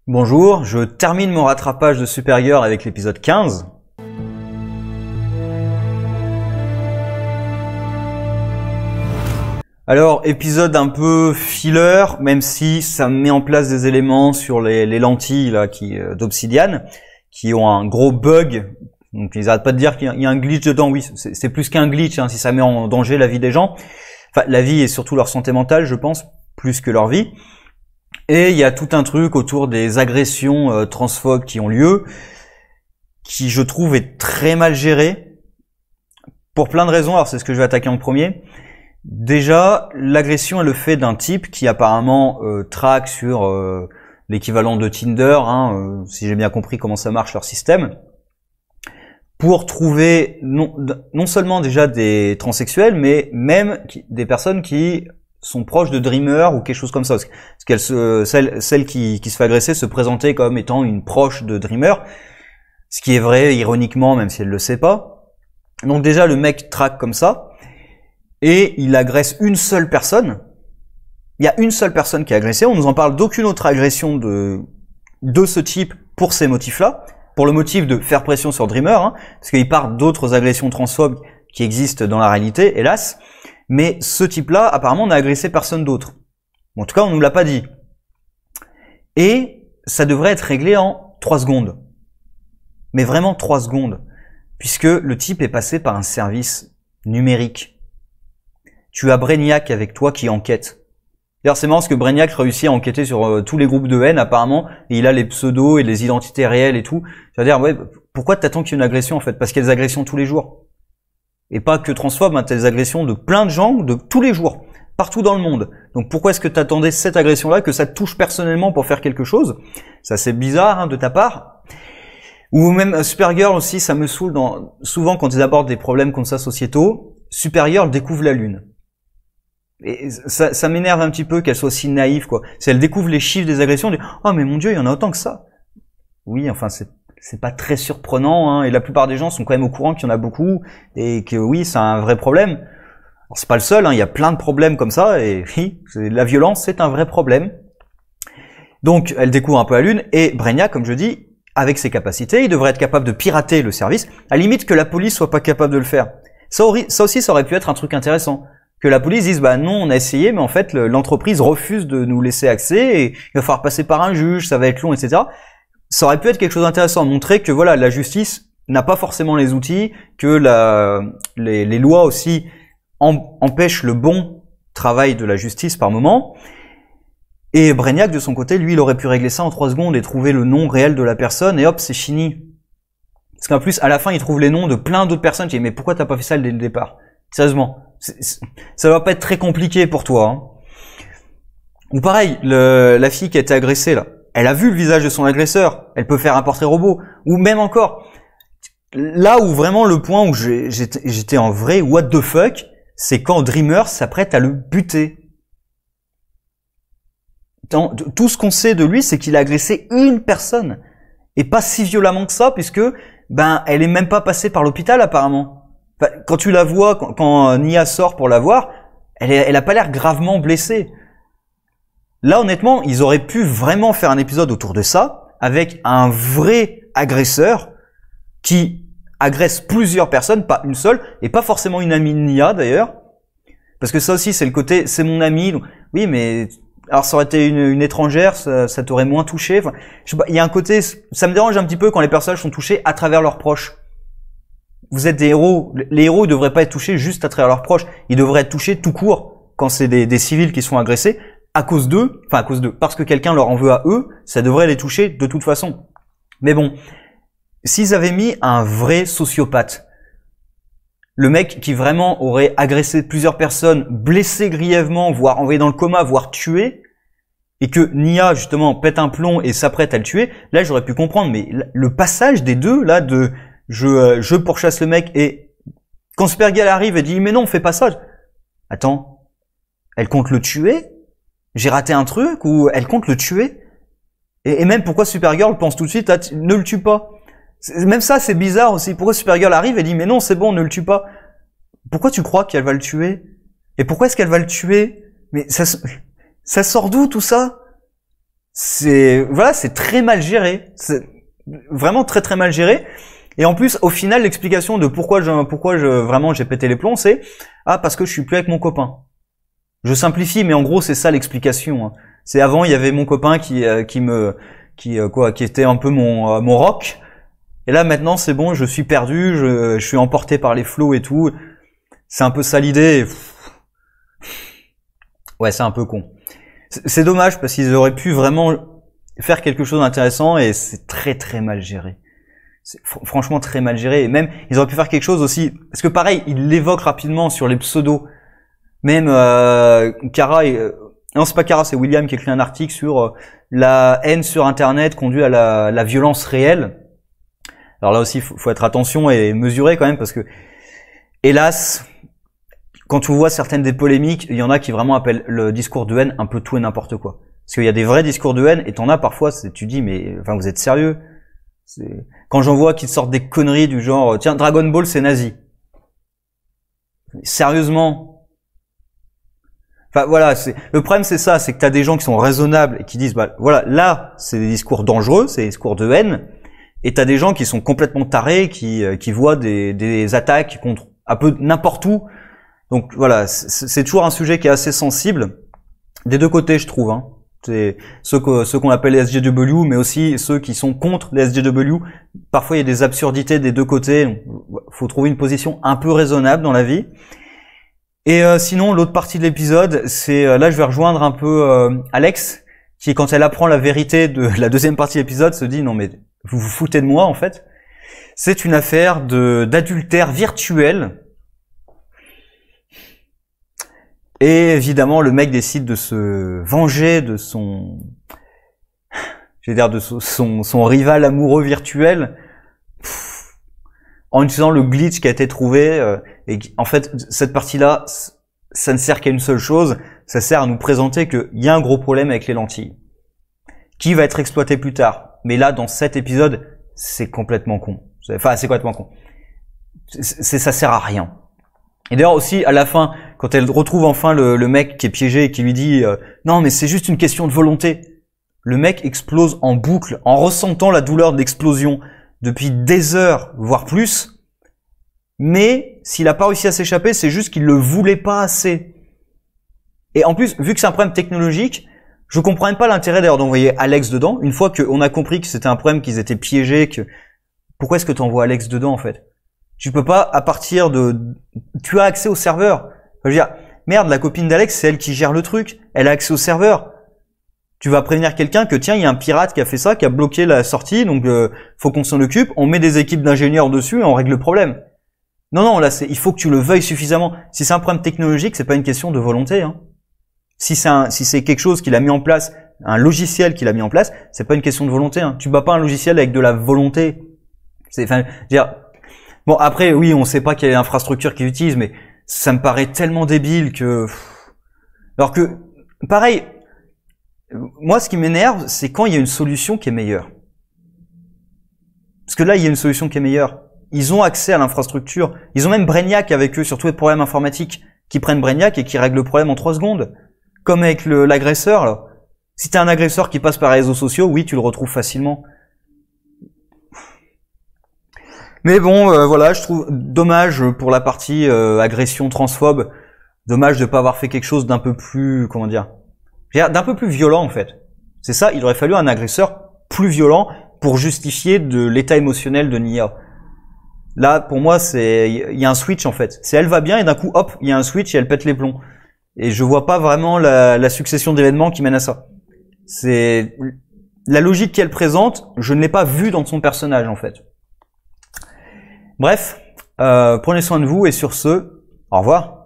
Bonjour, je termine mon rattrapage de Supergirl avec l'épisode 15. Alors, épisode un peu filler, même si ça met en place des éléments sur les lentilles là, d'Obsidian, qui ont un gros bug. Donc ils arrêtent pas de dire qu'il y a un glitch dedans. Oui, c'est plus qu'un glitch, hein, si ça met en danger la vie des gens. Enfin, la vie et surtout leur santé mentale, je pense, plus que leur vie. Et il y a tout un truc autour des agressions transphobes qui ont lieu, qui je trouve est très mal géré, pour plein de raisons. Alors c'est ce que je vais attaquer en premier. Déjà, l'agression est le fait d'un type qui apparemment traque sur l'équivalent de Tinder, hein, si j'ai bien compris comment ça marche leur système, pour trouver non seulement déjà des transsexuels, mais même des personnes qui sont proches de Dreamer ou quelque chose comme ça. Parce celle qui se fait agresser se présentait comme étant une proche de Dreamer, ce qui est vrai ironiquement, même si elle le sait pas. Donc déjà le mec traque comme ça, et il agresse une seule personne. Il y a une seule personne qui est agressée. On nous en parle d'aucune autre agression de ce type pour ces motifs-là, pour le motif de faire pression sur Dreamer, hein, parce qu'il parle d'autres agressions transphobes qui existent dans la réalité, hélas. Mais ce type-là, apparemment, n'a agressé personne d'autre. En tout cas, on nous l'a pas dit. Et ça devrait être réglé en 3 secondes. Mais vraiment 3 secondes. Puisque le type est passé par un service numérique. Tu as Brainiac avec toi qui enquête. D'ailleurs, c'est marrant parce que Brainiac réussit à enquêter sur tous les groupes de haine, apparemment, et il a les pseudos et les identités réelles et tout. C'est-à-dire, ouais, pourquoi t'attends qu'il y ait une agression, en fait? Parce qu'il y a des agressions tous les jours. Et pas que transphobes, hein, t'as des agressions de plein de gens, de tous les jours, partout dans le monde. Donc pourquoi est-ce que t'attendais cette agression-là, que ça te touche personnellement pour faire quelque chose? Ça c'est bizarre, hein, de ta part. Ou même Supergirl aussi, ça me saoule souvent quand ils abordent des problèmes comme ça sociétaux. Supergirl découvre la Lune. Et ça m'énerve un petit peu qu'elle soit si naïve, quoi. Si elle découvre les chiffres des agressions, elle dit « Oh mais mon Dieu, il y en a autant que ça !» Oui, enfin c'est pas très surprenant, hein, et la plupart des gens sont quand même au courant qu'il y en a beaucoup, et que oui, c'est un vrai problème. Alors, c'est pas le seul, hein, il y a plein de problèmes comme ça, et oui, la violence, c'est un vrai problème. Donc, elle découvre un peu la Lune, et Brainiac, comme je dis, avec ses capacités, il devrait être capable de pirater le service, à la limite que la police soit pas capable de le faire. Ça aussi, ça aurait pu être un truc intéressant. Que la police dise, bah non, on a essayé, mais en fait, l'entreprise refuse de nous laisser accès, et il va falloir passer par un juge, ça va être long, etc. Ça aurait pu être quelque chose d'intéressant, montrer que voilà, la justice n'a pas forcément les outils, que les lois aussi empêchent le bon travail de la justice par moment. Et Brainiac, de son côté, lui, il aurait pu régler ça en 3 secondes et trouver le nom réel de la personne, et hop, c'est fini. Parce qu'en plus, à la fin, il trouve les noms de plein d'autres personnes. Tu dis, mais pourquoi t'as pas fait ça dès le départ? Sérieusement. Ça va pas être très compliqué pour toi, hein. Ou pareil, la fille qui a été agressée, là. Elle a vu le visage de son agresseur. Elle peut faire un portrait robot. Ou même encore, là où vraiment le point où j'étais en vrai what the fuck, c'est quand Dreamer s'apprête à le buter. Tout ce qu'on sait de lui, c'est qu'il a agressé une personne. Et pas si violemment que ça, puisque, elle est même pas passée par l'hôpital, apparemment. Enfin, quand tu la vois, quand Nia sort pour la voir, elle a pas l'air gravement blessée. Là, honnêtement, ils auraient pu vraiment faire un épisode autour de ça, avec un vrai agresseur qui agresse plusieurs personnes, pas une seule, et pas forcément une amie de Nia d'ailleurs. Parce que ça aussi, c'est le côté, c'est mon ami. Donc, oui, mais alors ça aurait été une étrangère, ça t'aurait moins touché. Enfin, je sais pas, il y a un côté, ça me dérange un petit peu quand les personnages sont touchés à travers leurs proches. Vous êtes des héros. Les héros, ils devraient pas être touchés juste à travers leurs proches. Ils devraient être touchés tout court quand c'est des civils qui sont agressés. À cause d'eux, parce que quelqu'un leur en veut à eux, ça devrait les toucher de toute façon. Mais bon, s'ils avaient mis un vrai sociopathe, le mec qui vraiment aurait agressé plusieurs personnes, blessé grièvement, voire envoyé dans le coma, voire tué, et que Nia, justement, pète un plomb et s'apprête à le tuer, là j'aurais pu comprendre, mais le passage des deux, là, de je pourchasse le mec, et quand Supergirl arrive et dit, mais non, fais pas ça. Attends, elle compte le tuer? J'ai raté un truc, ou elle compte le tuer? Et même pourquoi Supergirl pense tout de suite, ne le tue pas? Même ça, c'est bizarre aussi. Pourquoi Supergirl arrive et dit, mais non, c'est bon, ne le tue pas? Pourquoi tu crois qu'elle va le tuer? Et pourquoi est-ce qu'elle va le tuer? Mais ça sort d'où tout ça? voilà, c'est très mal géré. C'est vraiment très très mal géré. Et en plus, au final, l'explication de pourquoi vraiment j'ai pété les plombs, c'est parce que je suis plus avec mon copain. Je simplifie, mais en gros, c'est ça l'explication. Hein. C'est avant, il y avait mon copain qui était un peu mon rock. Et là, maintenant, c'est bon, je suis perdu, je suis emporté par les flots et tout. C'est un peu ça l'idée. Ouais, c'est un peu con. C'est dommage parce qu'ils auraient pu vraiment faire quelque chose d'intéressant et c'est très très mal géré. C'est franchement très mal géré. Et même, ils auraient pu faire quelque chose aussi. Parce que pareil, ils l'évoquent rapidement sur les pseudos. Même Kara, non c'est pas Kara, c'est William qui écrit un article sur la haine sur Internet conduit à la violence réelle. Alors là aussi, faut être attention et mesurer quand même parce que, hélas, quand tu vois certaines des polémiques, il y en a qui vraiment appellent le discours de haine un peu tout et n'importe quoi. Parce qu'il y a des vrais discours de haine et t'en as parfois, tu dis mais enfin vous êtes sérieux? Quand j'en vois qui sortent des conneries du genre tiens Dragon Ball c'est nazi. Sérieusement? Enfin voilà, le problème c'est ça, c'est que t'as des gens qui sont raisonnables et qui disent bah voilà, là c'est des discours dangereux, c'est des discours de haine, et t'as des gens qui sont complètement tarés, qui voient des attaques contre un peu n'importe où. Donc voilà, c'est toujours un sujet qui est assez sensible des deux côtés, je trouve. Hein. C'est ceux qu'on appelle les SJW, mais aussi ceux qui sont contre les SJW. Parfois il y a des absurdités des deux côtés. Donc, faut trouver une position un peu raisonnable dans la vie. Et sinon, l'autre partie de l'épisode, c'est là je vais rejoindre un peu Alex, qui quand elle apprend la vérité de la deuxième partie de l'épisode, se dit non mais vous vous foutez de moi en fait. C'est une affaire d'adultère virtuel. Et évidemment, le mec décide de se venger de son rival amoureux virtuel. En utilisant le glitch qui a été trouvé, et en fait, cette partie-là, ça ne sert qu'à une seule chose, ça sert à nous présenter qu'il y a un gros problème avec les lentilles, qui va être exploité plus tard. Mais là, dans cet épisode, c'est complètement con. Enfin, c'est complètement con. Ça sert à rien. Et d'ailleurs aussi, à la fin, quand elle retrouve enfin le mec qui est piégé et qui lui dit non, mais c'est juste une question de volonté. Le mec explose en boucle, en ressentant la douleur de l'explosion depuis des heures, voire plus. Mais s'il a pas réussi à s'échapper, c'est juste qu'il le voulait pas assez. Et en plus, vu que c'est un problème technologique, je comprends même pas l'intérêt d'ailleurs d'envoyer Alex dedans. Une fois qu'on a compris que c'était un problème, qu'ils étaient piégés, pourquoi est-ce que tu envoies Alex dedans en fait? Tu peux pas, à partir tu as accès au serveur. Je veux dire, merde, la copine d'Alex, c'est elle qui gère le truc. Elle a accès au serveur. Tu vas prévenir quelqu'un que tiens, il y a un pirate qui a fait ça, qui a bloqué la sortie, donc faut qu'on s'en occupe. On met des équipes d'ingénieurs dessus et on règle le problème. Non, là, il faut que tu le veuilles suffisamment. Si c'est un problème technologique, c'est pas une question de volonté. Hein. Si c'est quelque chose qu'il a mis en place, un logiciel qu'il a mis en place, c'est pas une question de volonté. Hein. Tu bats pas un logiciel avec de la volonté. Bon, après, oui, on sait pas quelle est l'infrastructure qu'ils utilisent, mais ça me paraît tellement débile que... Alors que, pareil, moi, ce qui m'énerve, c'est quand il y a une solution qui est meilleure. Parce que là, il y a une solution qui est meilleure. Ils ont accès à l'infrastructure. Ils ont même Brainiac avec eux sur tous les problèmes informatiques, qui prennent Brainiac et qui règlent le problème en 3 secondes. Comme avec l'agresseur, là. Si t'as un agresseur qui passe par les réseaux sociaux, oui, tu le retrouves facilement. Mais bon, voilà, je trouve dommage pour la partie agression transphobe, dommage de pas avoir fait quelque chose d'un peu plus, comment dire, d'un peu plus violent en fait. C'est ça, il aurait fallu un agresseur plus violent pour justifier de l'état émotionnel de Nia. Là, pour moi, il y a un switch en fait. C'est elle va bien et d'un coup, hop, il y a un switch et elle pète les plombs. Et je vois pas vraiment la succession d'événements qui mène à ça. C'est la logique qu'elle présente, je ne l'ai pas vue dans son personnage en fait. Bref, prenez soin de vous et sur ce, au revoir.